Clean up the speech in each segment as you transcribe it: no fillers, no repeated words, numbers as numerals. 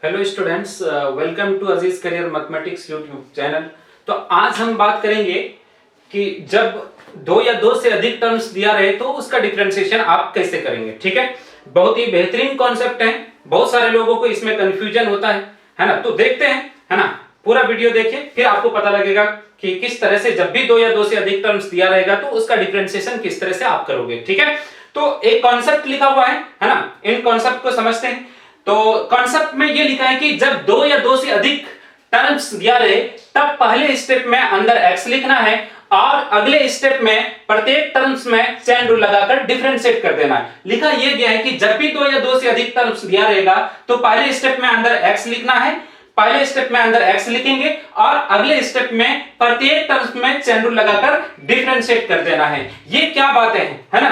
Hello students, welcome to Aziz career mathematics YouTube channel. तो आज हम बात करेंगे कि जब दो या दो से अधिक टर्म्स दिया रहे तो उसका डिफरेंशिएशन आप कैसे करेंगे। ठीक है, बहुत ही बेहतरीन कॉन्सेप्ट है। बहुत सारे लोगों को इसमें कंफ्यूजन होता है ना। तो देखते हैं, है ना, पूरा वीडियो देखिए, फिर आपको पता लगेगा कि किस तरह से जब भी दो या दो से अधिक टर्म्स दिया रहेगा तो उसका डिफरेंशिएशन किस तरह से आप करोगे। ठीक है, तो एक कॉन्सेप्ट लिखा हुआ है ना, इन कॉन्सेप्ट को समझते हैं। तो कॉन्सेप्ट में ये लिखा है कि जब दो या दो से अधिक टर्म्स दिया रहे तब पहले स्टेप में अंदर x लिखना है और अगले स्टेप में प्रत्येक टर्म्स में चेन रूल लगाकर डिफरेंशिएट कर देना है। लिखा यह गया है कि जब भी दो या दो से अधिक टर्म्स दिया रहेगा तो पहले स्टेप में अंदर x लिखना है, पहले स्टेप में अंदर x लिखेंगे और अगले स्टेप में प्रत्येक टर्म्स में चेन रूल लगाकर डिफरेंशिएट कर देना है। ये क्या बातें हैं, है ना।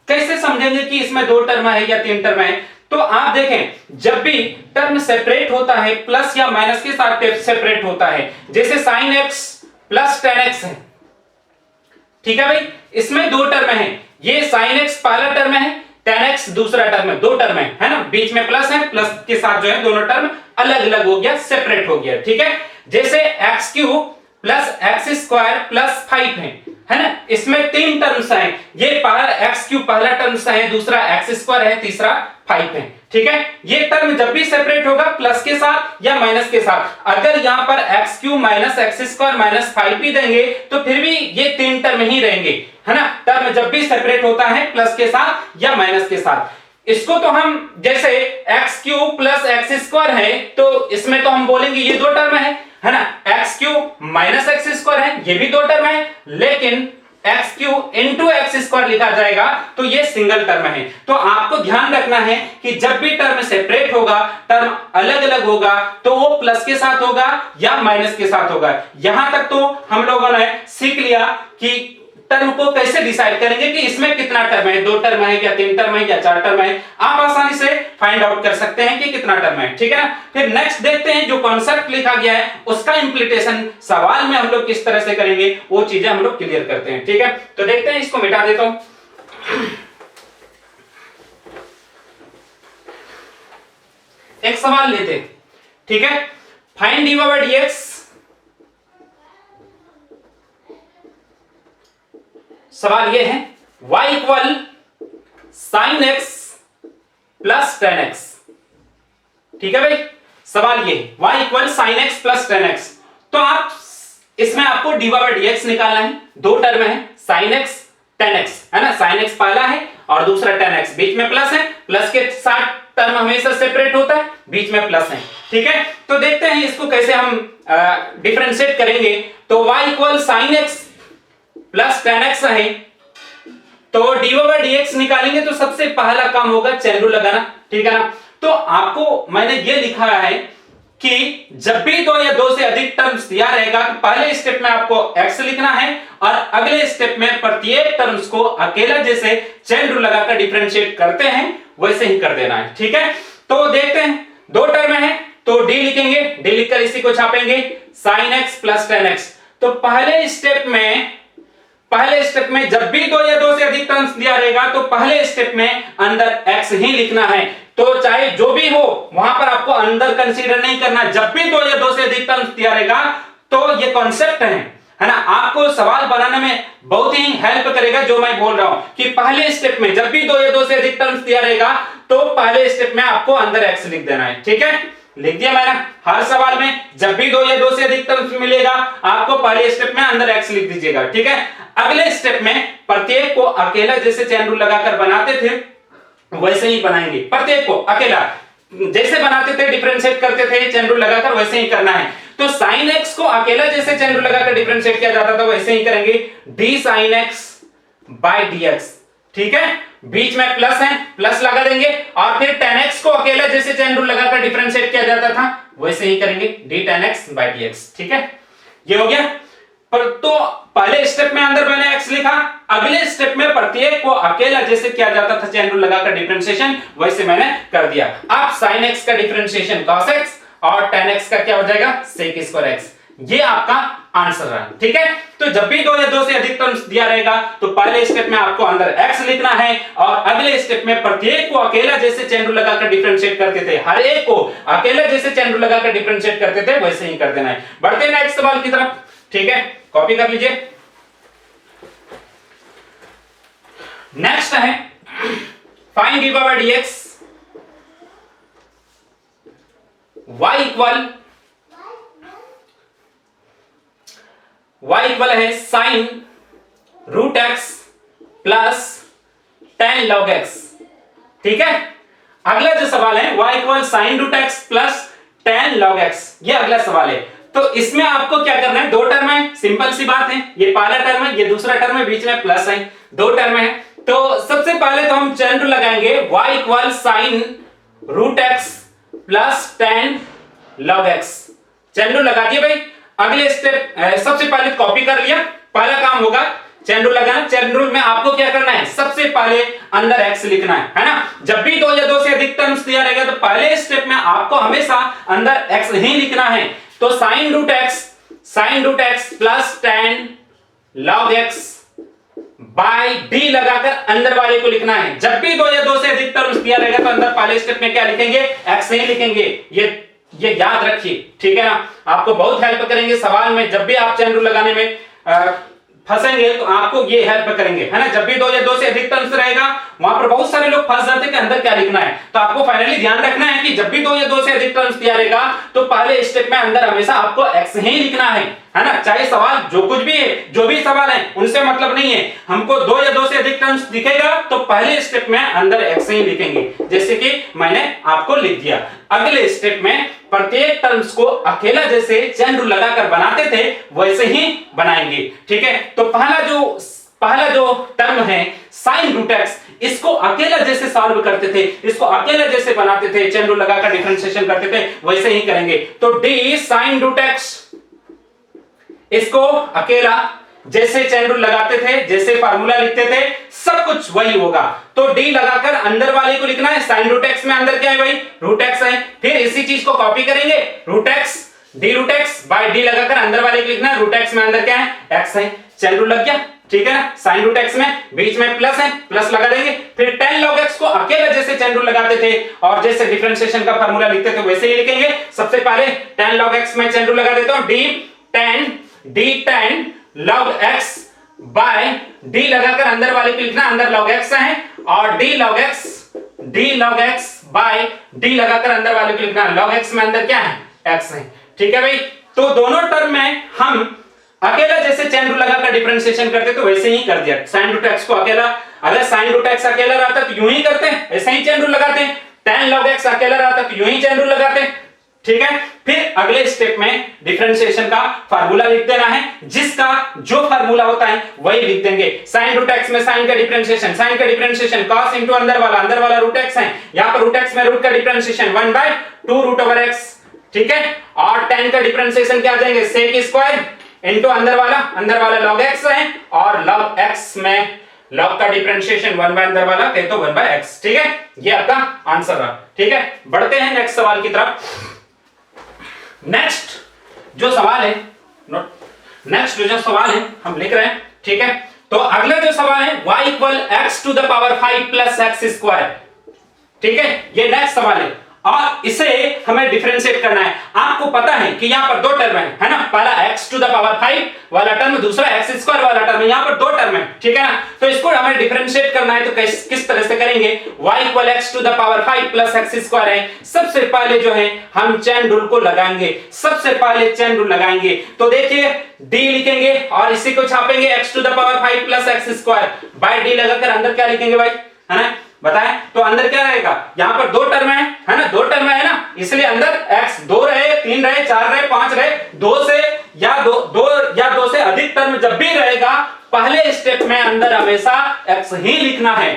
कैसे समझेंगे कि इसमें दो टर्म है या तीन टर्म है। तो आप देखें, जब भी टर्म सेपरेट होता है प्लस या माइनस के साथ सेपरेट होता है, जैसे sin x plus tan x है। ठीक है भाई, इसमें दो टर्म है, ये sin x पहला टर्म है, tan x दूसरा टर्म है, दो टर्म है ना। बीच में प्लस है, प्लस के साथ जो है दोनों टर्म अलग अलग हो गया, सेपरेट हो गया। ठीक है, जैसे x cube plus x square plus 5 है ना। इसमें तीन टर्म्स हैं, ये पहला एक्स क्यूब पहला टर्म्स है, दूसरा एक्स स्क्वायर है, तीसरा 5 है। ठीक है, ये टर्म जब भी सेपरेट होगा प्लस के साथ या माइनस के साथ, अगर यहां पर x cube minus x square minus 5 भी देंगे तो फिर भी ये तीन टर्म ही रहेंगे, है ना। टर्म जब भी सेपरेट होता है प्लस के साथ या माइनस के साथ। इसको तो हम जैसे x cube plus x square है तो इसमें तो हम बोलेंगे ये दो टर्म है ना। X cube minus x square है, ये भी दो टर्म है, लेकिन x cube into x square लिखा जाएगा तो ये सिंगल टर्म है। तो आपको ध्यान रखना है कि जब भी टर्म सेपरेट होगा, टर्म अलग अलग होगा, तो वो प्लस के साथ होगा या माइनस के साथ होगा। यहां तक तो हम लोगों ने सीख लिया कि टर्म को कैसे डिसाइड करेंगे कि इसमें कितना टर्म है, दो टर्म है या तीन टर्म है या चार टर्म है। आप आसानी से फाइंड आउट कर सकते हैं कि कितना टर्म है। ठीक है ना। फिर नेक्स्ट देखते हैं, जो कॉन्सेप्ट लिखा गया है उसका इंप्लीमेंटेशन सवाल में हम लोग किस तरह से करेंगे, वो चीजें हम लोग क्लियर करते हैं। ठीक है, तो देखते हैं, इसको मिटा देता हूं। एक सवाल लेते हैं, ठीक है। फाइंड dy बाय dx, सवाल ये है y equal sine x plus ten x. ठीक है भाई, सवाल ये y equal sine x plus ten x. तो आप इसमें आपको dy बाय dx निकालना है। दो टर्म है, साइन x टेन एक्स, है ना। साइन x पहला है और दूसरा टेन एक्स, बीच में प्लस है, प्लस के साथ टर्म हमेशा सेपरेट होता है, बीच में प्लस है। ठीक है, तो देखते हैं इसको कैसे हम डिफरेंशिएट करेंगे। तो y equal sine x plus ten x है, तो dy बाय dx निकालेंगे तो सबसे पहला काम होगा चेन रूल लगाना। ठीक है ना। तो आपको मैंने ये लिखा है कि जब भी दो या दो से अधिक टर्म्स दिया रहेगा तो पहले स्टेप में आपको x लिखना है और अगले स्टेप में प्रत्येक टर्म्स को अकेला जैसे चेन रूल लगाकर डिफरेंशिएट करते हैं वैसे ही कर देना है। ठीक है, तो देखते हैं, दो टर्म है तो d लिखेंगे, d लिखकर इसी को छापेंगे, sin x plus ten x. तो पहले स्टेप में जब भी दो या दो से अधिक टर्म्स दिया रहेगा तो पहले स्टेप में अंदर x ही लिखना है। तो चाहे जो भी हो वहां पर आपको अंदर कंसीडर नहीं करना। जब भी दो या दो से अधिक टर्म्स दिया रहेगा तो ये कॉन्सेप्ट है ना, आपको सवाल बनाने में बहुत ही हेल्प करेगा। जो मैं बोल रहा हूं कि पहले स्टेप में जब भी दो या दो से अधिक टर्म्स दिया रहेगा तो पहले स्टेप में आपको अंदर x लिख देना है। ठीक है, लिख दिया मैंने। हर सवाल में जब भी दो या दो से अधिक टर्म्स मिलेगा आपको पहले स्टेप में अंदर x लिख दीजिएगा। ठीक है, अगले स्टेप में प्रत्येक को अकेला जैसे चेन रूल लगाकर बनाते थे वैसे ही बनाएंगे। प्रत्येक को अकेला जैसे बनाते थे, डिफरेंशिएट करते थे चेन रूल लगाकर, वैसे ही करना है। तो sin x को अकेला जैसे चेन रूल लगाकर डिफरेंशिएट किया जाता था वैसे ही करेंगे, d sin x by dx। ठीक है, बीच में प्लस है, प्लस लगा देंगे और फिर tan x को अकेला जैसे चेन रूल लगाकर डिफरेंशिएट किया जाता था वैसे ही करेंगे, d tan x by dx। ठीक है, ये हो गया। पर तो पहले स्टेप में अंदर मैंने x लिखा, अगले स्टेप में प्रत्येक को अकेला जैसे किया जाता था चेन रूल लगाकर डिफरेंशिएशन वैसे मैंने कर दिया। अब sin x का डिफरेंशिएशन cos x और tan x का क्या हो जाएगा sec स्क्वायर x। ये आपका आंसर रहा। ठीक है, तो जब भी 2 या 2 से अधिक टर्म्स दिया रहेगा तो पहले स्टेप में आपको अंदर x लिखना है और अगले स्टेप में प्रत्येक को अकेला जैसे चेन रूल लगाकर डिफरेंशिएट करते थे, हर एक को अकेला जैसे चेन रूल लगाकर डिफरेंशिएट करते थे, वैसे ही कर देना है। बढ़ते हैं नेक्स्ट सवाल की तरफ। ठीक है, कॉपी कर लीजिए। नेक्स्ट है find dy by dx y equal है sine root x plus ten log x. ठीक है, अगला जो सवाल है y equal sine root x plus ten log x, ये अगला सवाल है। तो इसमें आपको क्या करना है, दो टर्म है, सिंपल सी बात है, ये पहला टर्म है, ये दूसरा टर्म है, बीच में प्लस है, दो टर्म है। तो सबसे पहले तो हम चेन रूल लगाएंगे, y equal sine root x plus ten log x. Chain rule लगा दिए भाई। अगले स्टेप सबसे पहले कॉपी कर लिया, पहला काम होगा चेन रूल लगाना। चेन रूल में आपको क्या करना है, सबसे पहले अंदर x लिखना है ना। जब भी 2 या 2 से अधिक टर्म्स दिया रहेगा तो पहले स्टेप में आपको हमेशा अंदर x ही लिखना है। तो sine root x plus ten log x by d लगाकर अंदर वाले को लिखना है। जब भी 2 या 2 से अधिक टर्म्स दिया रहेगा तो अंदर पहले स्टेप में क्या लिखेंगे, x ही लिखेंगे। ये याद रखिए, ठीक है ना, आपको बहुत हेल्प करेंगे सवाल में। जब भी आप चेन रूल लगाने में फंसेंगे तो आपको ये हेल्प करेंगे, है ना। जब भी 2 या 2 से अधिक टर्म्स रहेगा वहां पर बहुत सारे लोग फंस जाते हैं कि अंदर क्या लिखना है। तो आपको फाइनली ध्यान रखना है कि जब भी 2 या 2 से अधिक टर्म्स दिया रहेगा तो पहले स्टेप में अंदर हमेशा आपको x ही लिखना है ना। चाहे सवाल जो कुछ भी है, जो भी सवाल है उनसे मतलब नहीं है, हमको 2 या 2 से अधिक टर्म्स दिखेगा तो पहले स्टेप में अंदर x ही लिखेंगे, जैसे कि मैंने आपको लिख दिया। अगले स्टेप में प्रत्येक टर्म्स को अकेला जैसे चेन रूल लगाकर बनाते थे वैसे ही बनाएंगे। ठीक है, तो पहला जो टर्म है साइन रूट एक्स, इसको अकेला जैसे सॉल्व करते थे, इसको अकेला जैसे बनाते थे, चेन रूल लगाकर डिफरेंशिएशन करते थे, वैसे ही करेंगे। तो डी साइन रूट एक्स, इसको अकेला जैसे चेन रूल लगाते थे, जैसे फार्मूला लिखते थे, सब कुछ वही होगा। तो डी लगाकर अंदर वाले को लिखना है। साइन रूट एक्स में अंदर क्या है भाई, रूट एक्स है। फिर इसी चीज को कॉपी करेंगे, root x d root x by d लगाकर अंदर वाले को लिखना है। रूट एक्स में अंदर क्या है, एक्स है। चेन रूल लग गया, ठीक है ना। साइन रूट एक्स में बीच में प्लस है, प्लस लगा देंगे। फिर टेन लॉग एक्स को अकेला जैसे चेन रूल लगाते थे और जैसे डिफरेंशिएशन का फार्मूला लिखते थे वैसे ही लिखेंगे। सबसे पहले टेन लॉग एक्स में चेन रूल लगा देता हूं, d tan log x by d लगाकर अंदर वाले को लिखना, अंदर लॉग एक्स है, और d log x by d लगाकर अंदर वाले को लिखना, लॉग एक्स में अंदर क्या है, एक्स है। ठीक है भाई, तो दोनों टर्म में हम अकेला जैसे चेन रूल लगाकर डिफरेंशिएशन करते तो वैसे ही कर दिया। साइन रूट एक्स को अकेला, अगर साइन रूट एक्स अकेला रहता तो यूं ही करते हैं, ऐसे ही चेन रूल लगाते हैं। टेन लॉग एक्स अकेला रहता तो यूं ही चेन रूल लगाते हैं, ठीक है। फिर अगले स्टेप में डिफरेंशिएशन का फार्मूला लिख देना है, जिसका जो फार्मूला होता है वही लिख देंगे। साइन रूट एक्स में साइन का डिफरेंशिएशन cos इंटू अंदर वाला रूट एक्स है, यहां पर रूट एक्स में रूट का डिफरेंशिएशन 1/2 रूट ओवर एक्स, ठीक है। और टेन का डिफरेंशिएशन क्या आ जाएंगे, सेक स्क्वायर इंटू अंदर वाला log x है, और log x में log का डिफरेंशिएशन 1 बाय अंदर वाला कहे तो 1 बाय x, ठीक है। ये आपका आंसर रहा, ठीक है। बढ़ते हैं नेक्स्ट सवाल की तरफ। नेक्स्ट जो सवाल है हम लिख रहे हैं, ठीक है। तो अगला जो सवाल है y equal x to the power 5 plus x square, ठीक है। ये नेक्स्ट सवाल है और इसे हमें डिफरेंशिएट करना है। आपको पता है कि यहां पर दो टर्म है ना, पहला x टू द पावर 5 वाला टर्म, दूसरा x स्क्वायर वाला टर्म, यहां पर दो टर्म है, ठीक है ना। तो इसको हमें डिफरेंशिएट करना है तो किस तरह से करेंगे, y equal x to the power 5 plus x square है। सबसे पहले जो है हम चेन रूल को लगाएंगे, तो देखिए d लिखेंगे और इसी को छापेंगे x to the power 5 plus x square by d लगाकर अंदर क्या लिखेंगे भाई, है ना, बताएं। तो अंदर क्या रहेगा, यहां पर दो टर्म है ना, दो टर्म है ना, इसलिए अंदर x 2 रहे, 3 रहे, 4 रहे, 5 रहे, 2 या 2 से अधिक टर्म जब भी रहेगा पहले स्टेप में अंदर हमेशा x ही लिखना है,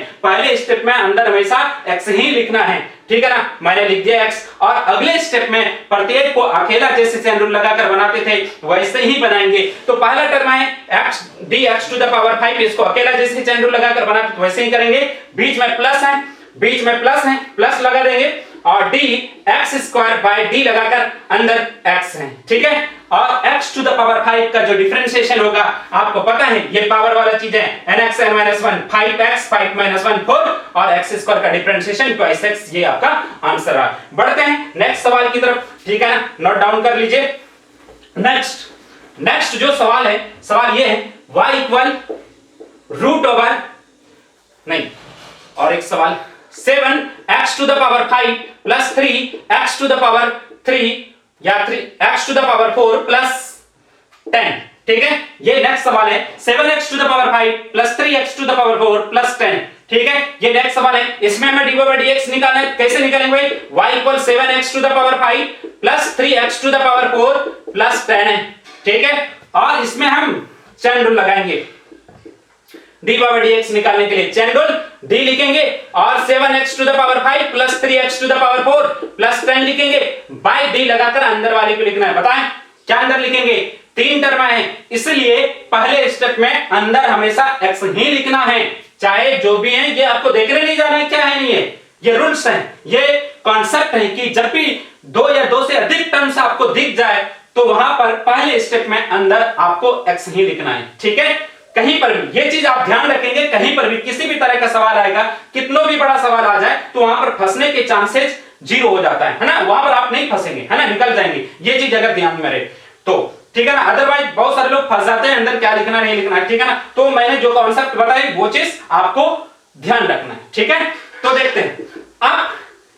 ठीक है ना। मैंने लिख दिया x, और अगले स्टेप में प्रत्येक को अकेला जैसे चेन रूल लगाकर बनाते थे वैसे ही बनाएंगे। तो पहला टर्म है x dx to the power 5, इसको अकेला जैसे चेन रूल लगाकर बनाते थे वैसे ही करेंगे। बीच में प्लस है, प्लस लगा देंगे, और D x square bye d लगाकर अंदर एक्स है, ठीक है। और एक्स टू द पावर 5 का जो डिफरेंशिएशन होगा आपको पता है ये पावर वाला चीज है, nx n - 1 5x 5 - 1 4 और एक्स स्क्वायर का डिफरेंशिएशन ट्वाइस x, ये आपका आंसर है। बढ़ते हैं नेक्स्ट सवाल की तरफ, ठीक है ना, नोट डाउन कर लीजिए। नेक्स्ट जो सवाल है, सवाल ये है y इक्वल रूट ओवर नहीं, और एक सवाल 7x to the power 5 plus 3x to the power 3 या 3x to the power 4 plus 10, ठीक है। ये नेक्स्ट सवाल है 7x to the power 5 plus 3x to the power 4 plus 10, ठीक है। ये नेक्स्ट सवाल है, इसमें हमें dy/dx निकालना है। कैसे निकालेंगे भाई? y equal 7x to the power 5 plus 3x to the power 4 plus 10 है, ठीक है। और इसमें हम चैन रूल लगाएंगे dy/dx निकालने के लिए। चैन रूल d लिखेंगे और 7x to the power 5 plus 3x to the power 4 plus 10 लिखेंगे, बाय d लगाकर अंदर वाले को लिखना है। बताएं क्या अंदर लिखेंगे? 3 टर्म है, इसलिए पहले स्टेप में अंदर हमेशा x ही लिखना है, चाहे जो भी है। ये आपको देखने नहीं जाना है क्या है, नहीं है, ये रूल्स हैं, ये कॉन्सेप्ट है कि जब भी 2 या 2 से अधिक टर्म्स आपको दिख जाए तो वहां पर पहले स्टेप में अंदर आपको x ही लिखना है, ठीक है। कहीं पर भी ये चीज आप ध्यान रखेंगे, कहीं पर भी किसी भी तरह का सवाल आएगा, कितना भी बड़ा सवाल आ जाए तो वहां पर फंसने के चांसेस 0 हो जाता है ना, वहां पर आप नहीं फंसेंगे, है ना, निकल जाएंगे। ये चीज अगर ध्यान में रहे तो, ठीक है ना। अदरवाइज बहुत सारे लोग फंस जाते हैं अंदर क्या लिखना नहीं लिखना, ठीक है ना। तो मैंने जो कॉन्सेप्ट बताई वो चीज आपको ध्यान रखना है, ठीक है। तो देखते हैं, अब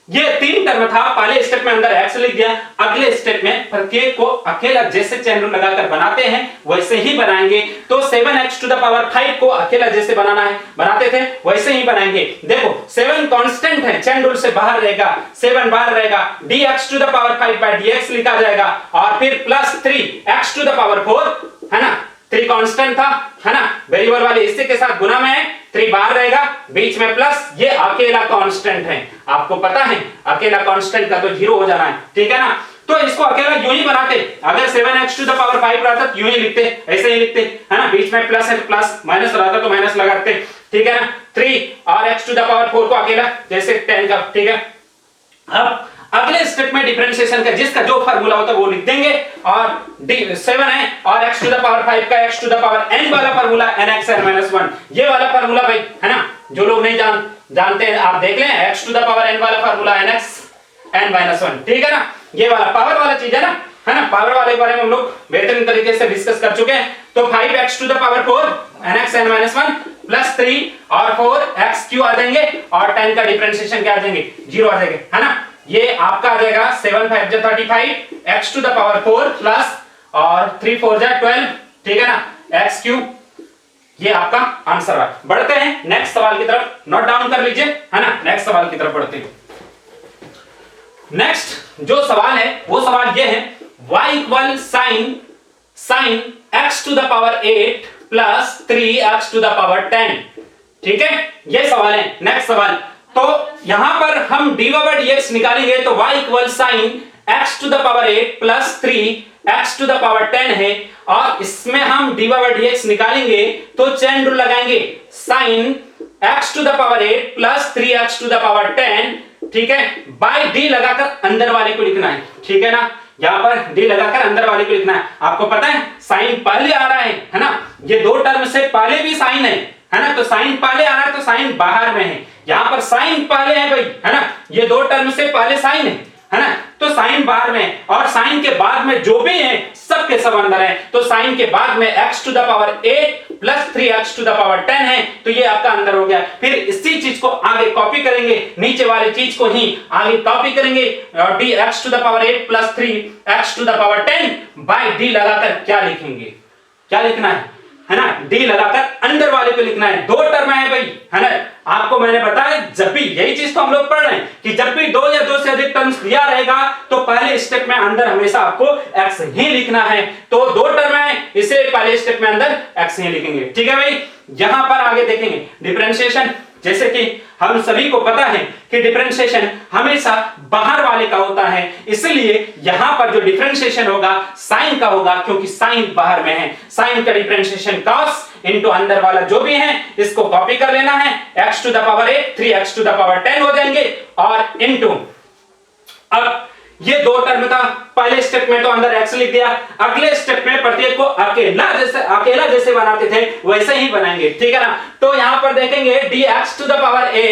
ये 3 टर्म था, पहले स्टेप में अंदर x लिख दिया, अगले स्टेप में प्रत्येक को अकेला जैसे चैन रूल लगाकर बनाते हैं वैसे ही बनाएंगे। तो 7x टू द पावर 5 को अकेला जैसे बनाते थे वैसे ही बनाएंगे। देखो 7 कांस्टेंट है, चैन रूल से बाहर रहेगा, 7 बाहर रहेगा, dx to the power 5 by dx लिखा जाएगा और फिर plus 3x to the power 4, है ना, 3 कांस्टेंट था, है ना, वेरिएबल वाले इसी के साथ गुना में है, 3 बाहर रहेगा, बीच में प्लस, ये अकेला कांस्टेंट है। आपको पता है अकेला कांस्टेंट का तो 0 हो जाना है, ठीक है ना। तो इसको अकेला यूं ही बनाते, अगर 7x टू द पावर 5 रहता तो यूं ही लिखते, ऐसे ही लिखते, है ना, बीच में प्लस है तो प्लस, माइनस रहता तो माइनस लगाते, ठीक है ना। 3 और x टू द पावर 4 को अकेला जैसे 10 का, ठीक है। अब अगले स्टेप में डिफरेंशिएशन का जिसका जो फार्मूला होता है वो लिख देंगे, और 7 है और x टू द पावर 5 का x to the power n वाला फार्मूला nx n - 1, ये वाला फार्मूला भाई, है ना, जो लोग नहीं जानते हैं आप देख लें, x to the power n वाला फार्मूला nx n - 1, ठीक है ना। ये वाला पावर वाला चीज है ना, पावर वाले के बारे में हम लोग बेहतरीन तरीके से डिस्कस कर चुके हैं। तो 5x to the power 4 nx n - 1 plus 3 और 4x क्यू आ जाएंगे और 10 का डिफरेंशिएशन क्या आ जाएंगे? 0 आ जाएंगे, है ना। ये आपका आ जाएगा 7 5 जा 35 x to the power 4 plus और 3 4 जा 12, ठीक है ना, x क्यूब, ये आपका आंसर है। बढ़ते हैं नेक्स्ट सवाल की तरफ, नोट डाउन कर लीजिए, है ना। नेक्स्ट सवाल की तरफ बढ़ते हैं। नेक्स्ट जो सवाल है वो सवाल ये है y equal sine x to the power 8 plus 3x to the power 10, ठीक है, ये सवाल है। नेक्स्ट सवाल, तो यहां पर हम dy/dx निकालेंगे तो y equal sine x to the power 8 plus 3x to the power 10 है, और इसमें हम dy/dx निकालेंगे तो चैन रूल लगाएंगे, sine x to the power 8 plus 3x to the power 10, ठीक है, बाय d लगाकर अंदर वाले को लिखना है, ठीक है ना। यहां पर d लगाकर अंदर वाले को लिखना है। आपको पता है साइन पहले आ रहा है ना, ये 2 टर्म से पहले भी साइन है ना, तो साइन पहले आ रहा है तो साइन बाहर में है, यहां पर साइन पहले है भाई, है ना, ये 2 टर्म से पहले साइन है ना, तो साइन बाहर में, और साइन के बाद में जो भी है सबके सब अंदर है। तो साइन के बाद में x to the power 8 plus 3x to the power 10 है, तो ये आपका अंदर हो गया। फिर इसी चीज को आगे कॉपी करेंगे, नीचे वाले चीज को ही आगे कॉपी करेंगे, और dx to the power 8 plus 3x to the power 10 by d लगाकर क्या लिखेंगे? क्या लिखना है ना, d लगाकर अंदर वाले को लिखना है। 2 टर्म है भाई, है ना। आपको मैंने बताया जब भी, यही चीज तो हम लोग पढ़ रहे हैं कि जब भी 2 या 2 से अधिक टर्म्स दिया रहेगा तो पहले स्टेप में अंदर हमेशा आपको x ही लिखना है। तो 2 टर्म है, इसे पहले स्टेप में अंदर x ही लिखेंगे, ठीक है भाई। यहां पर आगे देखेंगे डिफरेंशिएशन, जैसे कि हम सभी को पता है कि डिफरेंशिएशन हमेशा बाहर वाले का होता है, इसलिए यहां पर जो डिफरेंशिएशन होगा साइन का होगा, क्योंकि साइन बाहर में है। साइन का डिफरेंशिएशन cos इनटू अंदर वाला जो भी है इसको कॉपी कर लेना है, x to the power 8 3x to the power 10 हो जाएंगे, और इनटू अब ये दो टर्म था, पहले स्टेप में तो अंदर x लिख दिया, अगले स्टेप में प्रत्येक को अकेला जैसे बनाते थे वैसे ही बनाएंगे, ठीक है ना। तो यहां पर देखेंगे dx to the power a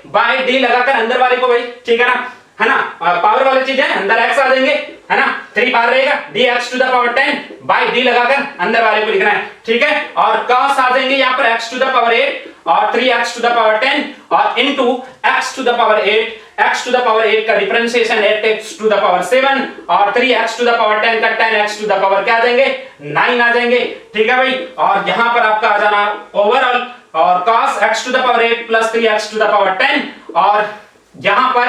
by d लगाकर अंदर वाले को भाई, ठीक है ना, पावर वाली चीज है, अंदर x आ जाएंगे, है ना, 3 बाहर रहेगा, dx to the power 10 by d लगाकर अंदर वाले को लिखना है, ठीक है। और cos आ जाएंगे यहाँ पर x टू द पावर 8 और 3x टू द पावर 10 और into x to the power 8, x to the power 8 का differentiation 8x to the power 7 और 3x टू द पावर 10 का 10x टू द पावर क्या आ जाएंगे 9 आ जाएंगे, ठीक है भाई। और यहाँ पर आपका आ जाना ओवरऑल और cos x to the power 8 plus 3x to the power 10 और यहाँ पर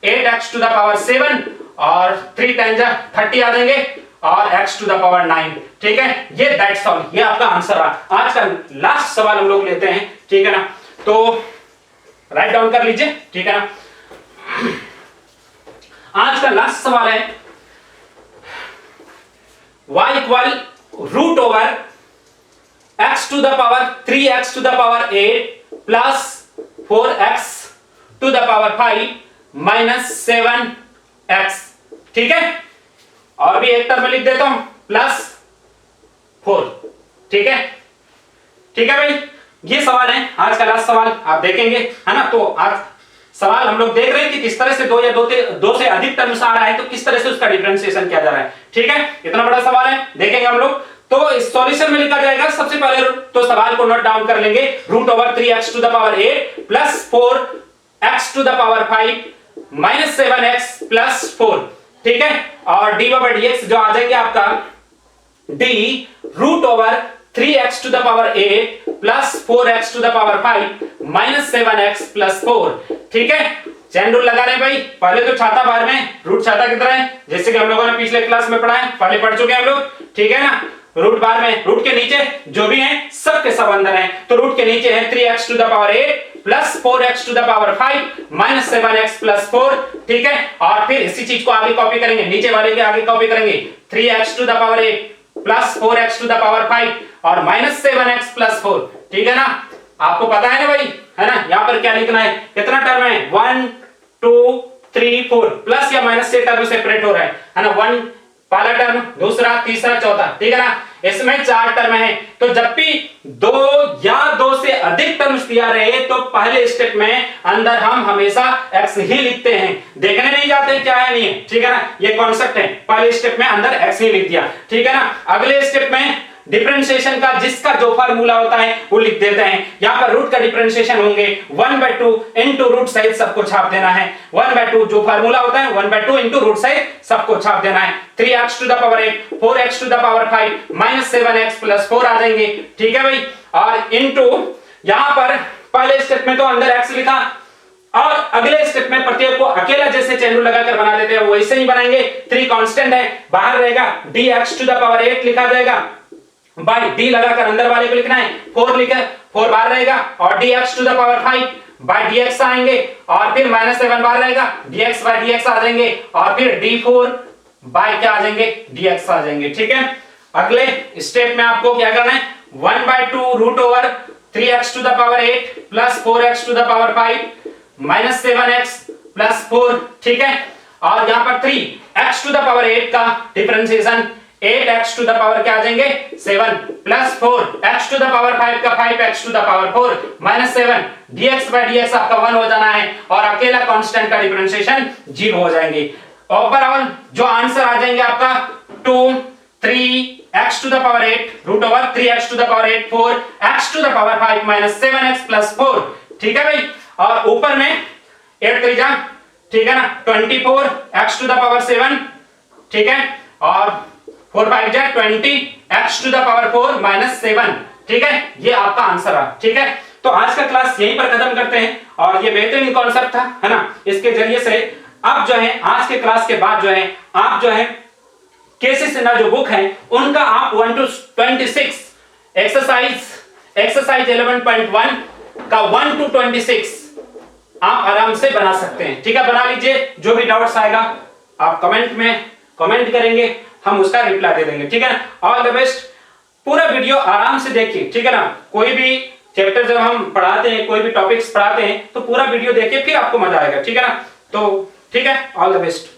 8x टू द पावर 7 और 3 10 30 आ जाएंगे और x टू द पावर 9, ठीक है। ये दैट्स ऑल, ये आपका आंसर रहा। आज का लास्ट सवाल हम लोग लेते हैं, ठीक है ना, तो राइट डाउन कर लीजिए, ठीक है ना। आज का लास्ट सवाल है y equal root over x to the power 3x to the power 8 plus 4x to the power 5 minus 7x, ठीक है। और भी एक टर्म लिख देता हूं प्लस 4, ठीक है, ठीक है भाई। ये सवाल है आज का लास्ट सवाल, आप देखेंगे, है ना। तो आज सवाल हम लोग देख रहे हैं कि किस तरह से दो से अधिक टर्म्स आ रहा है तो किस तरह से उसका डिफरेंशिएशन किया जा रहा है, ठीक है। इतना बड़ा सवाल है, देखेंगे हम लोग। तो इस सॉल्यूशन में लिखा जाएगा सबसे पहले तो सवाल को नोट डाउन कर लेंगे, root over 3x to the power 8 plus 4x to the power 5 minus 7x plus 4, ठीक है। और डी ओवर dx जो आ जाएंगे आपका d root over 3x to the power 8 plus 4x to the power 5 minus 7x plus 4, ठीक है। Chain rule लगा रहे हैं भाई, पहले तो छाता बाहर में, रूट छाता की तरह है, जैसे कि हम लोगों ने पिछले क्लास में पढ़ा है, पहले पढ़ चुके हैं हम लोग, ठीक है ना। रूट बाहर में, रूट के नीचे जो भी है सब के सब अंदर है, तो रूट के नीचे है 3x to the power 8 plus 4x to the power 5 minus 7x plus 4, ठीक है। और फिर इसी चीज को आगे कॉपी करेंगे, नीचे वाले के आगे कॉपी करेंगे, 3x to the power 8 plus 4x to the power 5 और माइनस 7x प्लस 4, ठीक है ना। आपको पता है ना भाई, है ना, यहां पर क्या लिखना है, कितना टर्म है 1 2 3 4, प्लस या माइनस से टर्म सेपरेट हो रहा है ना, 1 पहला टर्म, दूसरा, तीसरा, चौथा, ठीक है ना। इसमें 4 टर्म है, तो जब भी 2 या 2 से अधिक टर्म्स दिया रहे तो पहले स्टेप में अंदर हम हमेशा x ही लिखते हैं, देखने नहीं जाते क्या है नहीं है, ठीक है ना। ये कॉन्सेप्ट है, पहले स्टेप में अंदर x ही लिख दिया, ठीक है ना। अगले स्टेप में डिफरेंशिएशन का जिसका जो फार्मूला होता है वो लिख देते हैं। यहाँ पर रूट का डिफरेंशिएशन होंगे 1/2 इनटू रूट सहित सबको छाप देना है, 1/2 जो फार्मूला होता है 1/2 इनटू रूट सहित सबको छाप देना है। 3x to the power 8 4x to the power 5 minus 7x plus 4 आ जाएंगे, ठीक है भाई। और इनटू यहाँ पर पहले स्टेप में तो अंदर x लिखा और अगले स्टेप में प्रत्येक को अकेला जैसे चैन रूल लगाकर बना देते हैं वैसे ही बनाएंगे। 3 कांस्टेंट है, बाहर रहेगा dx टू द पावर 8 लिखा जाएगा बाय d लगाकर अंदर वाले को लिखना है, 4 लिखा, 4 बाहर रहेगा और dx to the power 5 by dx आएंगे और फिर माइनस 7 बाहर रहेगा, dx बाय dx आ जाएंगे और फिर d4 बाय क्या आ जाएंगे dx आ जाएंगे, ठीक है। अगले स्टेप में आपको क्या करना है 1/2 root over 3x to the power 8 plus 4x to the power 5 minus 7x plus 4, ठीक है। और यहां पर 3x टू द पावर 8 का differentiation 8x to the power क्या आ जाएंगे 7 plus 4x to the power 5 का 5x to the power 4 minus 7 dx by dx आपका 1 हो जाना है और अकेला कांस्टेंट का डिफरेंशिएशन 0 हो जाएंगे। ओवरऑल जो आंसर आ जाएंगे आपका 2 3x to the power 8 root over 3x to the power 8 4x to the power 5 minus 7x plus 4, ठीक है भाई। और ऊपर में 8 3 जा, ठीक है ना, 24x टू द पावर 7, ठीक है, और 4 5 जा 20x to the power 4 minus 7, ठीक है। ये आपका आंसर है, ठीक है। तो आज का क्लास यहीं पर खत्म करते हैं और ये बेहतरीन कॉन्सेप्ट था, है ना। इसके जरिए से अब जो है आज के क्लास के बाद जो है आप जो है केसी सिन्हा जो बुक है उनका आप 1 to 26 एक्सरसाइज 11.1 का 1 to 26 आप आराम से बना सकते हैं, ठीक है। बना लीजिए, जो भी डाउट्स आएगा आप कमेंट में कमेंट करेंगे, हम उसका रिप्लाई दे देंगे, ठीक है ना। ऑल द बेस्ट, पूरा वीडियो आराम से देखिए, ठीक है ना। कोई भी चैप्टर जब हम पढ़ाते हैं, कोई भी टॉपिक्स पढ़ाते हैं तो पूरा वीडियो देखिए, फिर आपको मजा आएगा, ठीक है ना। तो ठीक है, ऑल द बेस्ट।